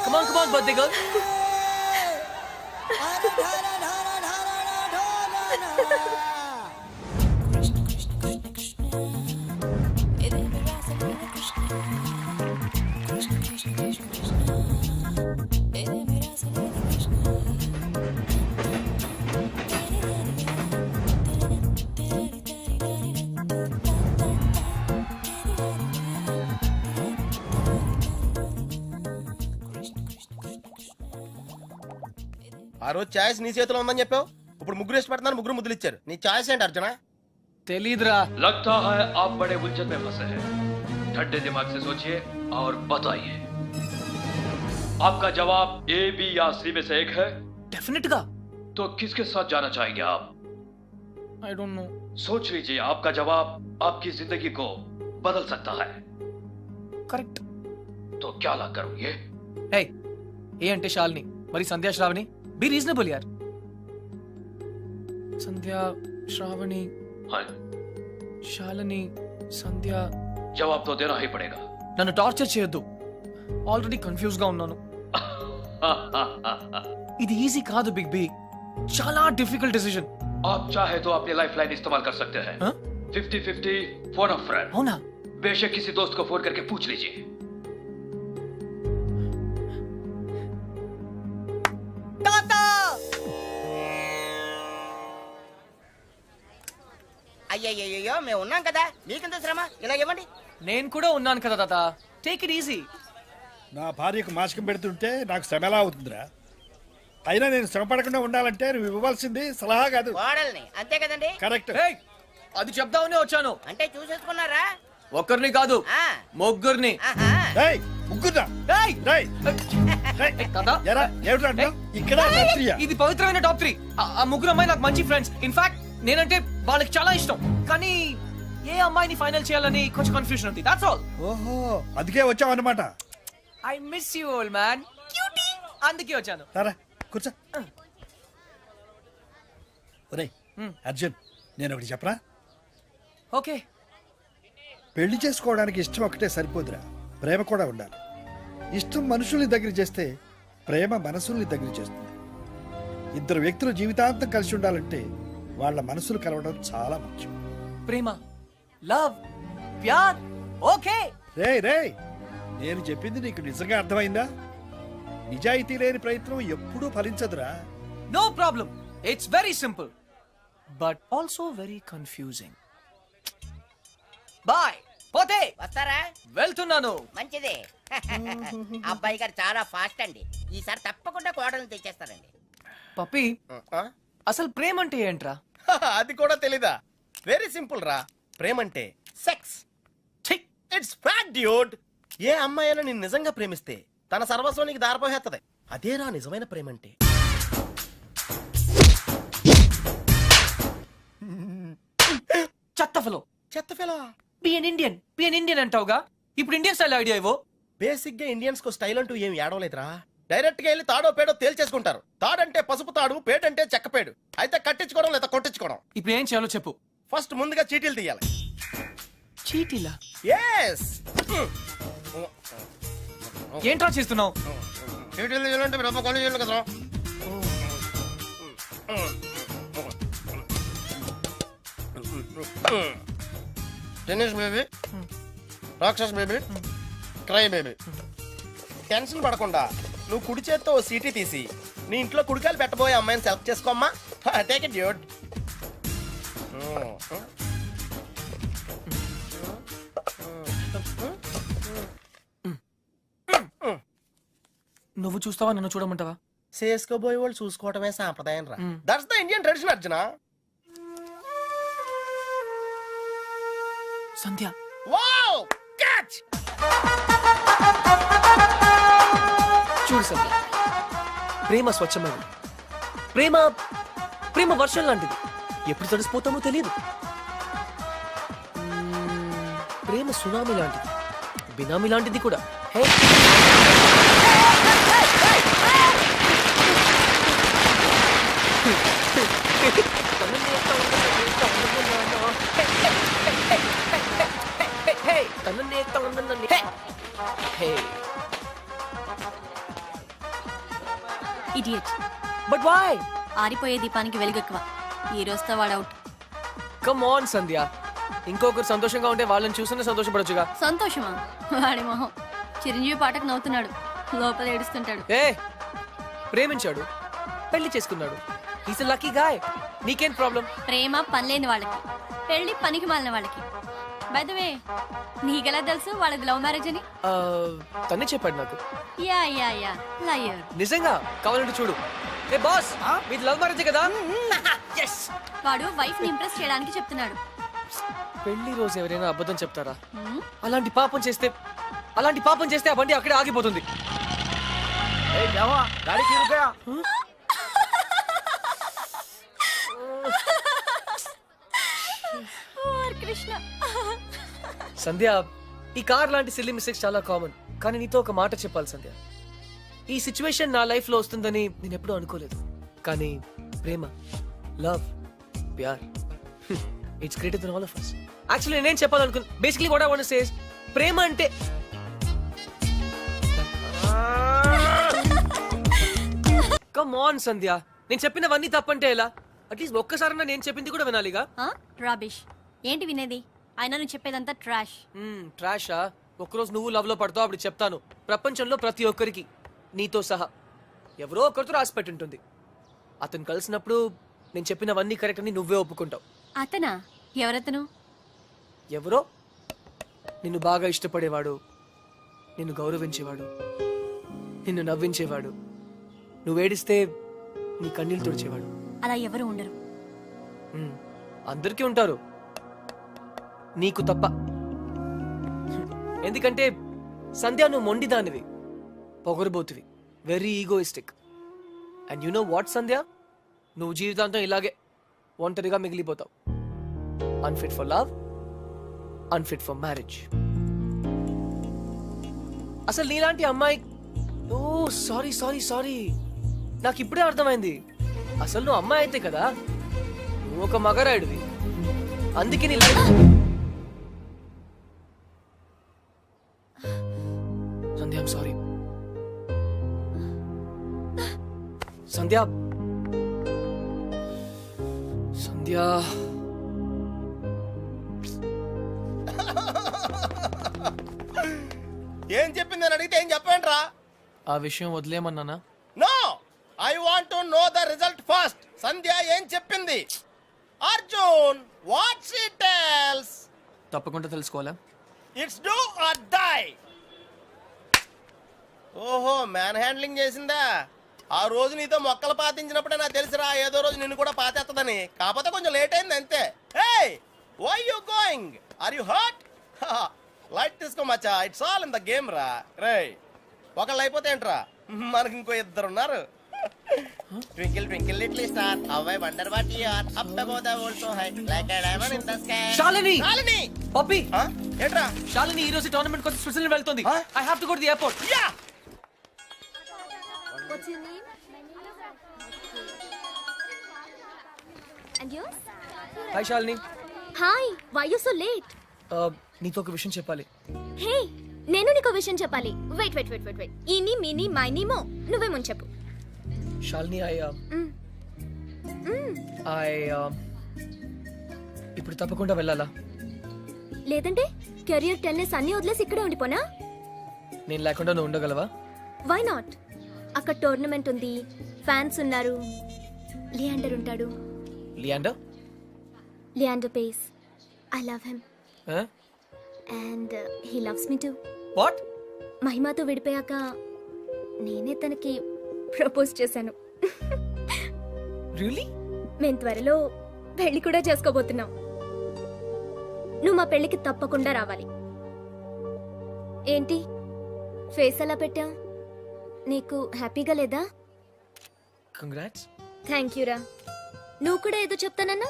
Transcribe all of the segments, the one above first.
Come on, birthday girl. ఆ రోజు choice నీ చేతిలో ఉందని చెప్పావు. ఇప్పుడు ముగ్గురు ఇష్టపడుతున్నారు, ముగ్గురు ముద్దులు ఇచ్చారు. నీ ఛాయిస్ ఏంటి అర్జున? తెలీదురా. लगता है आप बड़े उलझन में फंसे हैं। ठंडे दिमाग से सोचिए और बताइए, आपका जवाब ए, बी या सी में से एक है। डेफिनेट गा. तो किसके साथ जाना चाहेंगे आप? I don't know. सोच लीजिए, आपका जवाब आपकी जिंदगी को बदल सकता है। Correct. तो क्या ला करोगे? Hey, ఏ అంటే శాలిని, మరి సంధ్యా శ్రావణి. బి రీజనబుల్ యార్. సంధ్యా శ్రావణి, हाँ, శాలిని, సంధ్య. जवाब तो देना ही पड़ेगा। నన్ను టార్చర్ చేయొద్దు. ఆల్రెడీ కన్ఫ్యూజ్ గా ఉన్నాను. ఇది ఈజీ కాదు బిగ్ బి. చాలా డిఫికల్ట్ డిసిజన్. आप चाहे तो अपनी लाइफ लाइन इस्तेमाल कर सकते हैं। 50-50 फोन ऑफ फ्रेंड। అవునా? बेशक किसी दोस्त को फोन करके पूछ लीजिए। అయ్యయ్యో మేము ఉన్నాం కదా, మీకెంత శ్రమ? ఇలా ఇవ్వండి. నేను కూడా ఉన్నాను కదా తాత. Take it easy. నా భార్యకు మాసికం పెడుతుంటే నాకు శ్రమ ఎలా అవుతుందిరా? అయినా నేను శ్రమ పడకుండా ఉండాలంటే నువ్వు ఇవ్వవలసింది సలహా కాదు, కోడల్ని. అంతే కదండి? కరెక్ట్. ఏయ్, అది చెప్దామనే వచ్చాను. అంటే చూసేసుకున్నారా? ఒక్కరిని కాదు, ఆ. ముగ్గురిని. ఆహా. ఏయ్, ముగ్గురా. ఏయ్, ఏయ్, ఏయ్, తాత, ఎరా, ఏమిట్రా అంటున్నావ్? ఇక్కడ తంత్రియా? ఇది పవిత్రమైన టాప్ 3. ఆ ముగ్గురు అమ్మాయి నాకు మంచి ఫ్రెండ్స్. ఇన్ఫాక్ట్ నేనంటే వాళ్ళకి చాలా ఇష్టం. కానీ ఏ అమ్మాయిని ఫైనల్ చేయాలని కొంచెం కన్ఫ్యూజన్ ఉంది. That's all. ఓహో, అందుకే వచ్చావు అన్నమాట. I miss you old man. Cutie. అందుకే వచ్చాను. సరే కూర్చో. ఒరేయ్ అర్జున్, నేను ఒకటి చెప్పరా? ఓకే. పెళ్లి చేసుకోవడానికి ఇష్టం ఒకటే సరిపోదురా, ప్రేమ కూడా ఉండాలి. ఇష్టం మనుషుల్ని దగ్గర చేస్తే ప్రేమ మనసుల్ని దగ్గర చేస్తుంది. ఇద్దరు వ్యక్తులు జీవితాంతం కలిసి ఉండాలంటే వాళ్ళ మనసులు కలవడం చాలా ముఖ్యం. ప్రేమ, లవ్, ప్యార్. ఓకే. రేయ్, నేను చెప్పింది నీకు నిజంగా అర్థమైందా? నిజాయితీ లేని ప్రయత్నం ఎప్పుడూ ఫలించదురా. No problem. It's very simple but also very confusing. Bye. పోతే వస్తారా? వెళ్తున్నాను. మంచిది. అబ్బాయి గారు చాలా ఫాస్ట్ అండి. ఈసారి తప్పకుండా కోడల్ని తెచ్చేస్తారండి. పప్పి, ఆ? అసలు ప్రేమ అంటే ఏంట్రా? అది కూడా తెలీదా? వెరీ సింపుల్ రా. ప్రేమంటే సెక్స్. It's fact dude. ఏ అమ్మాయి అయినా నిన్ను నిజంగా ప్రేమిస్తే తన సర్వస్వానికి దారిపోహేత్తది. అదేరా నిజమైన ప్రేమంటే. చెత్త ఫెలో. చెత్త ఫెలో. బి ఎన్ ఇండియన్ అంటావుగా. ఇప్పుడు ఇండియన్ స్టైల్ ఐడియా ఇవ్వు. బేసిక్ గా ఇండియన్స్ కు స్టైల్ అంటూ ఏం ఏడవలేదురా. డైరెక్ట్ గా వెళ్ళి తాడో పేడో తేల్చేసుకుంటారు. తాడంటే పసుపు తాడు, పేడంటే చెక్కపేడు. అయితే కట్టించుకోవడం లేదా కొట్టించుకోవడం. ఇప్పుడు ఏం చేయాలో చెప్పు. ఫస్ట్ ముందుగా చీటీలు తీయాలి. చీటీలా? ఎస్. ఏంట్రా చేస్తున్నావు? చీటీలు తీయాలంటే మీరు అమ్మ కొని చేయాలి కదా. టెన్నిస్ బేబీ, రాక్షస్ బేబీ, క్రై బేబీ. టెన్షన్ పడకుండా నువ్వు కుడి చేత్తో ఓ సీటీ తీసి నీ ఇంట్లో కుడికాయలు పెట్టబోయే అమ్మాయిని సెలెక్ట్ చేసుకోమ్మా. Take it dude. నువ్వు చూస్తావా, నన్ను చూడమంటావా? చేసుకోబోయే వాళ్ళు చూసుకోవటమే సాంప్రదాయం రా. That's the Indian tradition Arjuna. Sandhya. Wow, catch. చూడు సంధ్య, ప్రేమ స్వచ్ఛమైనది. ప్రేమ ప్రేమ వర్షం లాంటిది. ఎప్పుడు తడిసిపోతామో తెలియదు. ప్రేమ సునామీ లాంటిది, బినామీ లాంటిది కూడా. Hey, idiot. But why? ఆరిపోయే దీపానికి వెలుగెక్కువ. ఈ రోజుతో వాడు అవుట్. కమ్ ఆన్ సంధ్య, ఇంకొకరు సంతోషంగా ఉంటే వాళ్ళని చూస్తూనే సంతోషపడొచ్చుగా. సంతోషమా? వాడి మొహం. చిరంజీవి పాటకు నవ్వుతున్నాడు, లోపల ఏడుస్తుంటాడు. ఏ ప్రేమించాడు, పెళ్లి చేసుకున్నాడు. Is lucky guy. నీకేం ప్రాబ్లం? ప్రేమ పనిలేని వాళ్ళకి, పెళ్లి పనికి మాలిన వాళ్ళకి. బై ద వే, నీకెలా తెలుసు వాళ్ళది లవ్ మ్యారేజ్ అని? తనే చెప్పాడు నాకు. Yeah yeah yeah liar. నిజంగా? కావాలంటే చూడు. ఏ బాస్, మీది లవ్ మ్యారేజ్ కదా? వాడు వైఫ్ ని ఇంప్రెస్ చేయడానికి చెప్తున్నాడు. పెళ్లి రోజు ఎవరైనా అబద్ధం చెప్తారా? అలాంటి పాపం చేస్తే ఆ బండి అక్కడే ఆగిపోతుంది. కృష్ణ. సంధ్య, ఈ కార్ లాంటి సిల్లీ మిస్టేక్స్ చాలా కామన్. కానీ నీతో ఒక మాట చెప్పాలి సంధ్య. ఈ సిచ్యువేషన్ నా లైఫ్ లో వస్తుందని నేను ఎప్పుడూ అనుకోలేదు. కానీ ప్రేమ, లవ్, ప్యార్, it's greater than all of us. Actually నేనేం చెప్పాలనుకున్నా, basically what I want to say is, ప్రేమ అంటే కమ్ ఆన్ సంధ్య, నేను చెప్పినవన్నీ తప్పంటే ఎలా? అట్లీస్ట్ ఒక్కసారన్నా నేను చెప్పింది కూడా వినాలిగా. రాబిష్. ఏంటి వినేది? అయినా నువ్వు చెప్పేదంతా ట్రాష్. ట్రాషా? ఒక్కరోజు నువ్వు లవ్ లో పడతావు, అప్పుడు చెప్తాను. ప్రపంచంలో ప్రతి ఒక్కరికి, నీతో సహా, ఎవరో ఒకరితో రాసి పెట్టుంటుంది. అతను కలిసినప్పుడు నేను చెప్పినవన్నీ కరెక్ట్ అని నువ్వే ఒప్పుకుంటావు. అతనా? ఎవరతను? ఎవరో నిన్ను బాగా ఇష్టపడేవాడు, నిన్ను గౌరవించేవాడు, నిన్ను నవ్వించేవాడు, నువ్వేడిస్తే నీ కన్నీళ్ళు తుడిచేవాడు. అలా ఎవరు ఉండరు. అందరికీ ఉంటారు, నీకు తప్ప. ఎందుకంటే సంధ్య, నువ్వు మొండిదానివి, పొగరుబోతువి, very egoistic. And you know what Sandhya, నువ్వు జీవితాంతం ఇలాగే ఒంటరిగా మిగిలిపోతావు. Unfit for love, unfit for marriage. అసలు నీలాంటి అమ్మాయి, ఓ సారీ సారీ సారీ, నాకు ఇప్పుడే అర్థమైంది. అసలు నువ్వు అమ్మాయి అయితే కదా, నువ్వు ఒక మగరాయుడివి. అందుకే నీ life. Sandhya, I'm sorry. Sandhya, Sandhya. ఏం చెప్పింది అని అడిగితే ఏం చెప్పండి రా? ఆ విషయం వదిలేమన్నానా? No, I want to know the result first. Sandhya ఏం చెప్పింది? Arjun, what she tells? తప్పకుండా తెలుసుకోవాలా? It's do or die. ఓహో, మ్యాన్ హ్యాండ్లింగ్ చేసిందా? ఆ రోజు నీతో మొక్కలు పాతించినప్పుడే నాకు తెలిసిరా ఏదో రోజు నిన్ను కూడా పాతేస్తుందని. కాకపోతే కొంచెం లేట్ అయింది అంతే. Hey, why you going? Are you hurt? Light తీసుకో మచ్చా, it's all in the game రా. రే, ఒకళ్ళు అయిపోతే ఏంట్రా, మనకి ఇంకో ఇద్దరు ఉన్నారు. Twinkle twinkle little star, how I wonder what you are, up above the world so high, like a diamond in the sky. Shalini! Shalini! పప్పి! ఏంట్రా? శాలిని ఈ రోజు టోర్నమెంట్ కోసం స్విట్జర్లాండ్ వెళ్తుంది. I have to go to the airport. Yeah! What's your name? And yours? Hi Shalini. Hi, why you so late? నీతో ఒక విషయం చెప్పాలి. Hey, నేను నీకు విషయం చెప్పాలి. Wait. ఈని మిని మైని మో నువ్వే ముందు చెప్పు. శాలిని, ఇప్పుడు తప్పకుండా వెళ్ళాలా? లేదంటే కెరియర్ టెన్నిస్ అన్ని వదిలేసి ఇక్కడే ఉండిపోనా? నేను లేకుండా నువ్వు ఉండగలవా? Why not? అక్కడ టోర్నమెంట్ ఉంది, ఫ్యాన్స్ ఉన్నారు, లియాండర్ ఉంటాడు. Leander Paes. I love him and he loves me too. What? మహిమతో విడిపోయాక నేనే తనకి ప్రపోజ్ చేశాను. రియల్లీ? మేము త్వరలో పెళ్లి కూడా చేసుకోబోతున్నాం. నువ్వు మా పెళ్లికి తప్పకుండా రావాలి. ఏంటి ఫేస్ అలా పెట్టా? నీకు హ్యాపీగా లేదా? కంగ్రాట్స్. థ్యాంక్ యూ రా. నువ్వు కూడా ఏదో చెప్తానన్నా?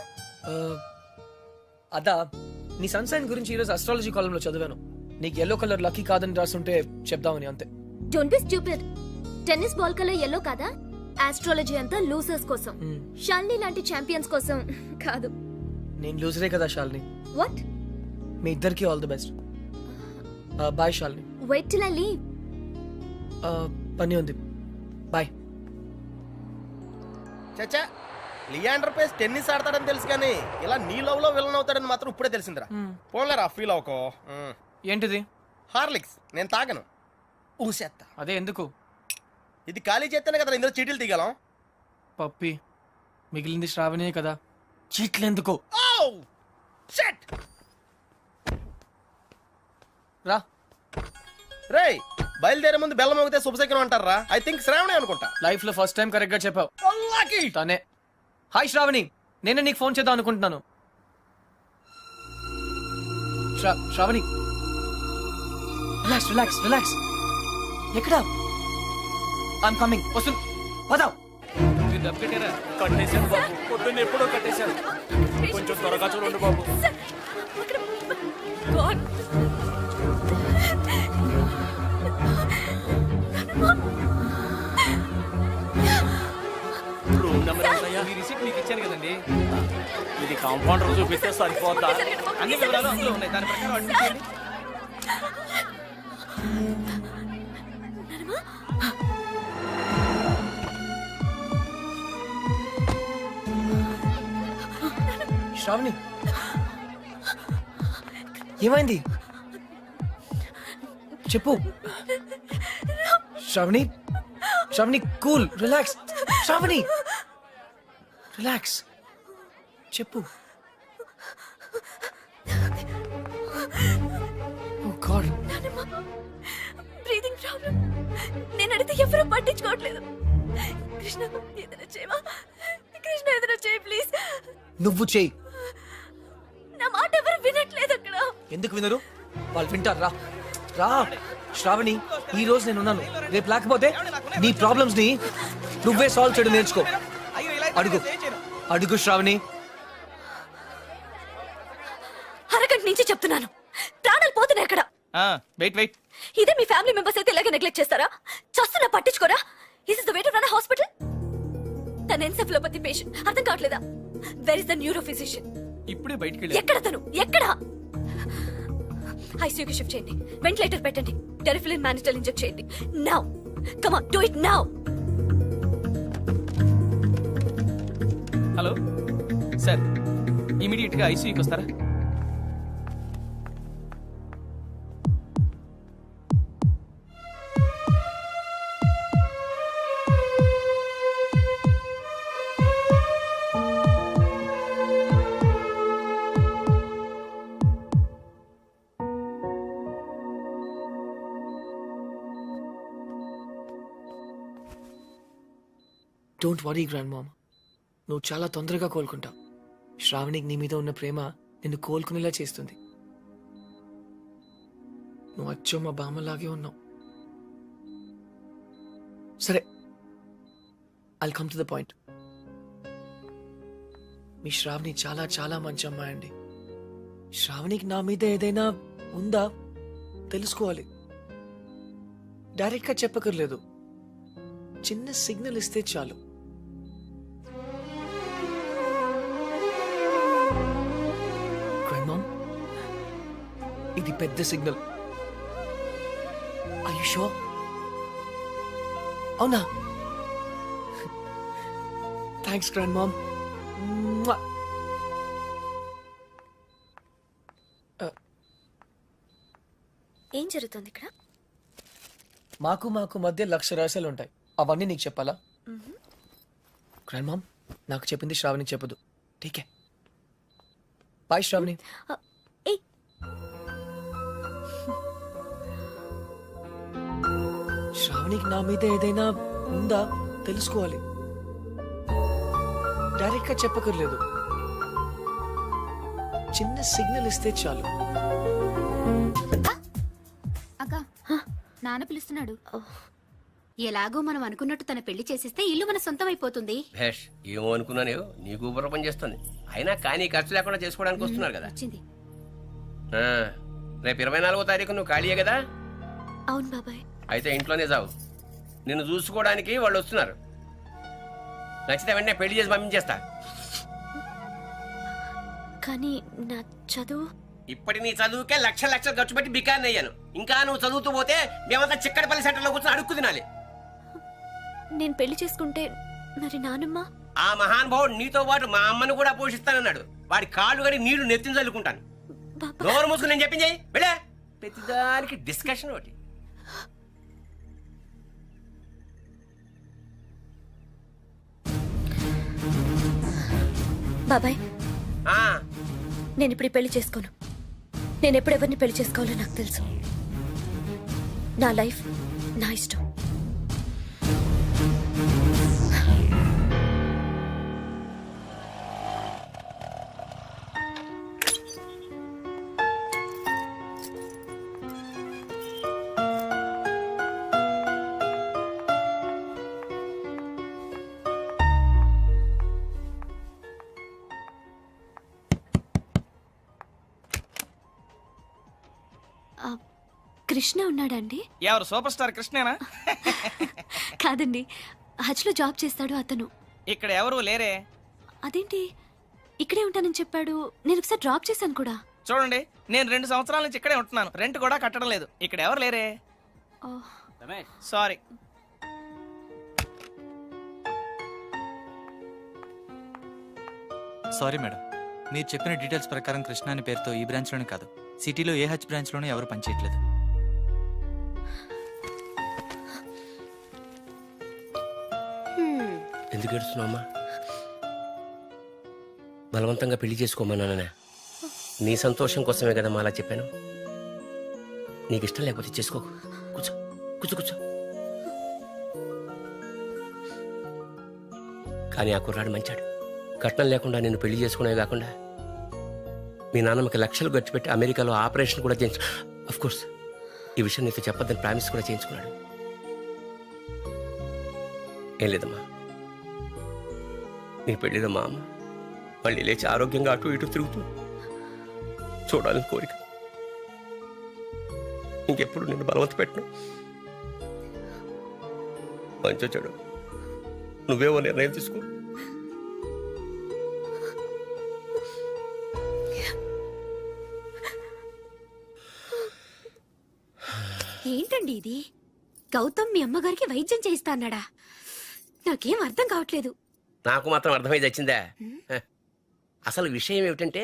అదా, నీ సన్సైన్ గురించి ఈరోజు అస్ట్రాలజీ కాలంలో చదివాను. నీకు ఎల్లో కలర్ లక్కీ కాదని రాస్తుంటే చెప్దామని, అంతే. Don't be stupid. Tennis ball colour yellow కాదా? ఆస్ట్రాలజీ అంతా లూజర్స్ కోసం, షాలిని లాంటి ఛాంపియన్స్ కోసం కాదు. నేను లూజరే కదా శాలిని. వాట్? మీ ఇద్దరికి all the best. Bye Shalini. Wait till I leave. పని ఉంది. బాయ్. చచ్చా లియాండర్ పేస్ టెన్నిస్ ఆడతాడని తెలుసు కానీ ఇలా నీ లవ్ లో విలన్ అవుతాడని మాత్రం ఇప్పుడే తెలిసిందిరా. పోన్లేరా ఫీల్ అవుకో. ఏంటిది? హార్లిక్స్ నేను తాగను, ఊసేత్తా. అదే ఎందుకు? ఇది ఖాళీ చేస్తేనే కదా ఇందులో చీటీలు తీగలం. పప్పి, మిగిలింది శ్రావణే కదా, చీట్లు ఎందుకు? షట్ రా. రేయ్ బయలుదేరే ముందు బెల్లం మోగితే శుభశకరం అంటారా? ఐ థింక్ శ్రావణి అనుకుంటా. లైఫ్ లో ఫస్ట్ టైం కరెక్ట్ గా చెప్పావు. తనే. హాయ్ శ్రావణి, నేనే నీకు ఫోన్ చేద్దాం అనుకుంటున్నాను. Shravani, relax relax relax. ఎక్కడా? I'm coming. వస్తు పదాం. కట్టేశాను బాబు, పొద్దున్న ఎప్పుడో కట్టేశాను. కొంచెం త్వరగా చూడండి బాబు. రూమ్ నెంబర్ ఎంతయ్యా? మీ రిసిప్ట్ మీకు ఇచ్చాను కదండి. ఇది కాంపౌండర్ చూపిస్తే సరిపోద్దా? అన్ని వివరాలు అందులో ఉన్నాయి, దాని ప్రకారం అడ్మిట్ చేయండి. శ్రావణి, ఏమైంది చెప్పు. Shravani, Shravani cool, relax. Shravani relax, చెప్పు. Oh god, breathing problem. నేను అడిగితే ఎవరూ పట్టించుకోవట్లేదు. కృష్ణ ఏదైనా చేయవా? కృష్ణ ఏదైనా చేయి ప్లీజ్. నువ్వు చెయ్యి. నా మాట ఎవరు వినట్లేదు అక్కడ. ఎందుకు వినరు? వాళ్ళు వింటారు. రా రా శ్రావణి, ఈ రోజు నేను ఉన్నాను, రేపు లేకపోతే నీ ప్రాబ్లమ్స్ ని నువ్వే సాల్వ్ చేయడం నేర్చుకో. అడుగు అడుగు శ్రావణి. అరగంట నుంచి చెప్తున్నాను, ప్రాణాలు పోతున్నాయి అక్కడ. Wait wait. ఇదే మీ ఫ్యామిలీ మెంబర్స్ అయితే ఇలాగే నెగ్లెక్ట్ చేస్తారా? చస్తున్నా పట్టించుకోరా? Is the way to run hospital? తన ఎన్సెఫలోపతి పేషెంట్, అర్థం కావట్లేదా? Where is the neuro physician? ఇప్పుడే బయటికి వెళ్ళి. ఎక్కడ తను? ఎక్కడ? ఐసీయూకి షిఫ్ట్ చేయండి, వెంటిలేటర్ పెట్టండి, టెరిఫిలిన్ మానిటల్ ఇంజెక్ట్ చేయండి. Now come on, do it now. Hello sir, immediate గా ఐసీయూకి వస్తారా? డోంట్ వరీ గ్రాండ్ మామ్, నువ్వు చాలా తొందరగా కోలుకుంటావు. శ్రావణికి నీ మీద ఉన్న ప్రేమ నిన్ను కోలుకునేలా చేస్తుంది. నువ్వు అచ్చో మా బామ్మలాగే ఉన్నావు. సరే, I'll come to the point. మీ శ్రావణి చాలా చాలా మంచి అమ్మాయి అండి. శ్రావణికి నా మీద ఏదైనా ఉందా తెలుసుకోవాలి. డైరెక్ట్గా చెప్పకర్లేదు, చిన్న సిగ్నల్ ఇస్తే చాలు. ఇది పెద్ద సిగ్నల్. Are you sure? అవునా? Thanks grand mom. ఏం జరుగుతుంది ఇక్కడ? మాకు మధ్య లక్ష రహస్యాలు ఉంటాయి, అవన్నీ నీకు చెప్పాలా? గ్రాండ్ మామ్, నాకు చెప్పింది శ్రావణికి చెప్పదు. ఠీకే, బాయ్ శ్రావణి. ఏయ్, శ్రావణికి నా మీద ఏదైనా ఉందా తెలుసుకోవాలి. డైరెక్ట్ గా చెప్పకర్లేదు, చిన్న సిగ్నల్ ఇస్తే చాలు. అక్క, నాన్న పిలుస్తున్నాడు. ఎలాగో మనం అనుకున్నట్టు తన పెళ్లి చేసేస్తే ఇల్లు మన సొంతం అయిపోతుంది. భేష్, ఏమో అనుకున్నాను, నీకు ఊపిరి పని చేస్తుంది. అయినా కానీ ఖర్చు లేకుండా చేసుకోవడానికి వస్తున్నారు కదా. వచ్చింది. రేపు 24వ తారీఖు నువ్వు ఖాళీయే కదా? అవును బాబాయ్. అయితే ఇంట్లోనే చావు, నిన్ను చూసుకోవడానికి వాళ్ళు వస్తున్నారు. నచ్చితే వెంటనే పెళ్లి చేసి పంపించేస్తా. కానీ నా చదువు. ఇప్పటి నీ చదువుకే లక్షలు ఖర్చు పెట్టి బికాన్ అయ్యాను. ఇంకా నువ్వు చదువుతూ పోతే మేమంతా చిక్కడపల్లి సెంటర్లో కూర్చొని అడుక్కు తినాలి. నేను పెళ్లి చేసుకుంటే మరి నానమ్మ? ఆ మహానుభావుడు నీతో పాటు మా అమ్మను కూడా పోషిస్తానన్నాడు. వాడి కాళ్ళు కడి నీళ్లు నెత్తిన చల్లుకుంటాను. డోర్ మూసుకుని నేను చెప్పింది వెళ్ళే. ప్రతిదానికి డిస్కషన్ ఒకటి. బాబాయ్, ఆ, నేను ఇప్పుడు ఈ పెళ్లి చేసుకోను. నేను ఎప్పుడెవరిని పెళ్లి చేసుకోవాలో నాకు తెలుసు. నా లైఫ్ నా ఇష్టం. కృష్ణ ఉన్నాడండి? ఎవరు సూపర్ స్టార్ కృష్ణేనా? కాదండి, హజ్లో జాబ్ చేస్తాడు అతను. ఇక్కడ ఎవరు లేరే. అదేంటి ఇక్కడే ఉంటానని చెప్పాడు? నేను ఒకసారి డ్రాప్ చేశాను కూడా. చూడండి, నేను 2 సంవత్సరాల నుంచి ఇక్కడే ఉంటున్నాను. రెంట్ కూడా కట్టడం లేదు. ఇక్కడ ఎవరు లేరే. సారీ. సారీ మేడం, మీరు చెప్పిన డీటెయిల్స్ ప్రకారం కృష్ణ అనే పేరుతో ఈ బ్రాంచ్లోనే కాదు, సిటీలో ఏ హచ్ బ్రాంచ్లోనే ఎవరు పనిచేయట్లేదు. ఎందుకు ఏడుస్తున్నావమ్మా? బలవంతంగా పెళ్లి చేసుకోమన్నానే. నీ సంతోషం కోసమే కదమ్మా అలా చెప్పాను. నీకు ఇష్టం లేకపోతే చేసుకో. కూర్చో కూర్చో కూర్చో. కానీ ఆ కుర్రాడు మంచాడు. కట్నం లేకుండా నేను పెళ్లి చేసుకునే కాకుండా మీ నాన్నమ్మకి లక్షలు ఖర్చు పెట్టి అమెరికాలో ఆపరేషన్ కూడా చేయించు. అఫ్ కోర్స్ ఈ విషయం నీతో చెప్పొద్దని ప్రామిస్ కూడా చేయించుకున్నాడు. ఏం లేదమ్మా, నీ పెళ్లిలో మా అమ్మ మళ్ళీ లేచి ఆరోగ్యంగా అటు ఇటు తిరుగుతూ చూడాలని కోరిక. ఇంకెప్పుడు నిన్ను బలవంత పెట్టను. మంచి చెడు నువ్వేమో నిర్ణయం తీసుకో. ఏంటండి ఇది? గౌతమ్ మీ అమ్మగారికి వైద్యం చేయిస్తా అన్నాడా? నాకేం అర్థం కావట్లేదు. నాకు మాత్రం అర్థమై వచ్చిందా? అసలు విషయం ఏమిటంటే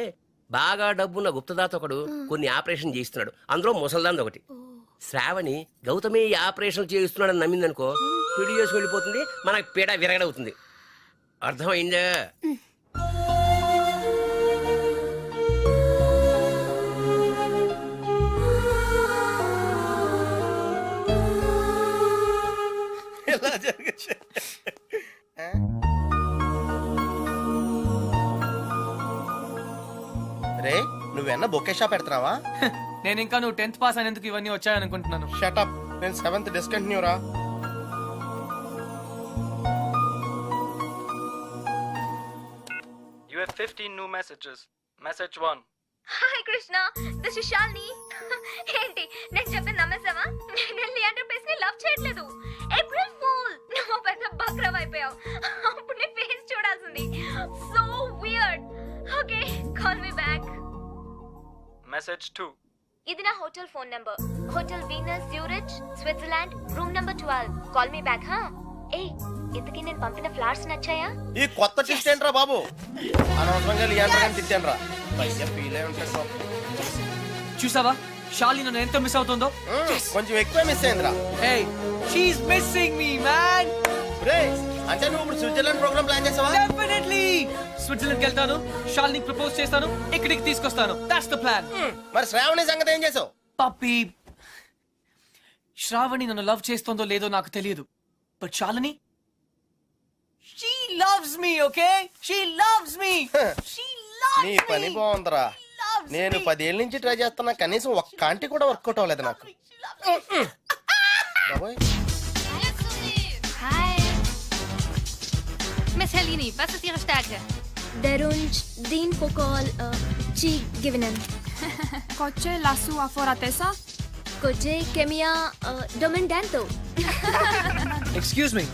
బాగా డబ్బున్న గుప్తదాత ఒకడు కొన్ని ఆపరేషన్ చేయిస్తున్నాడు. అందులో ముసల్దాన్ ఒకటి. శ్రావణి గౌతమే ఈ ఆపరేషన్ చేయిస్తున్నాడని నమ్మిందనుకో, పిడి చేసి వెళ్ళిపోతుంది, మనకి పీడ విరగడవుతుంది. అర్థమైందా? ఇలా జరగచ్చు. రే, నువ్వేనా బొకే షాప్ పెడుతున్నావా? నేను ఇంకా నువ్వు 10th పాస్ అయినందుకు ఇవన్నీ వచ్చాయనుకుంటున్నాను. షటప్, నేను 7th డిస్కంటిన్యూ రా. You have 15 new messages. Message 1. Hi Krishna, this is Shalini. ఏంటి నేను చెప్పింది నమ్మేసావా? నేను లియాండర్ పేస్ ని లవ్ చేయట్లేదు. ఏప్రిల్ ఫూల్, నువ్వు పెద్ద బక్రవ్ అయిపోయావు. అప్పుడు నీ ఫేస్ చూడాల్సింది. So weird. Okay, call me back. Message 2. ఇది నా hotel phone number. Hotel Venus Zurich, Switzerland, room number 12. Call me back. హా ఏయ్, ఇంతకీ నేను పంపిన ఫ్లవర్స్ నచ్చాయా? ఈ కొత్త టిస్ట్ ఏంట్రా బాబు? అనవసరంగా లియాండర్ గాని తిట్టాను రా. పైగా ఫీల్ అయి ఉంటాడు బాబు. చూసావా షాలి నన్ను ఎంత మిస్ అవుతుందో? కొంచెం ఎక్కువ మిస్ అయిందిరా. Hey, she's missing me, man. రే, అంటే నువ్వు ఇప్పుడు స్విట్జర్లాండ్ ప్రోగ్రామ్ ప్లాన్ చేసావా? Definitely. స్విట్జర్లాండ్కి వెళ్తాను, షాలిని ప్రపోజ్ చేస్తాను, ఇక్కడికి తీసుకొస్తాను. That's the plan. మరి శ్రావణి సంగతి ఏం చేసావు? పప్పి, శ్రావణి నన్ను లవ్ చేస్తుందో లేదో నాకు తెలియదు. But Shalini, she loves me, okay? She loves me. She loves నీ me. పని బాగుందిరా. నేను 10 ఏళ్ళ నుంచి ట్రై చేస్తున్నా, కనీసం ఒక్క ఆంటీ కూడా వర్కౌట్ అవ్వలేదు నాకు. బాబోయ్. Hi. Miss Helene, was ist Ihre Stärke? Der Wunsch, den Pokal, ci gewinnen. Coche la sua foratesa? Coche, Kemia, Domendanto. Excuse me.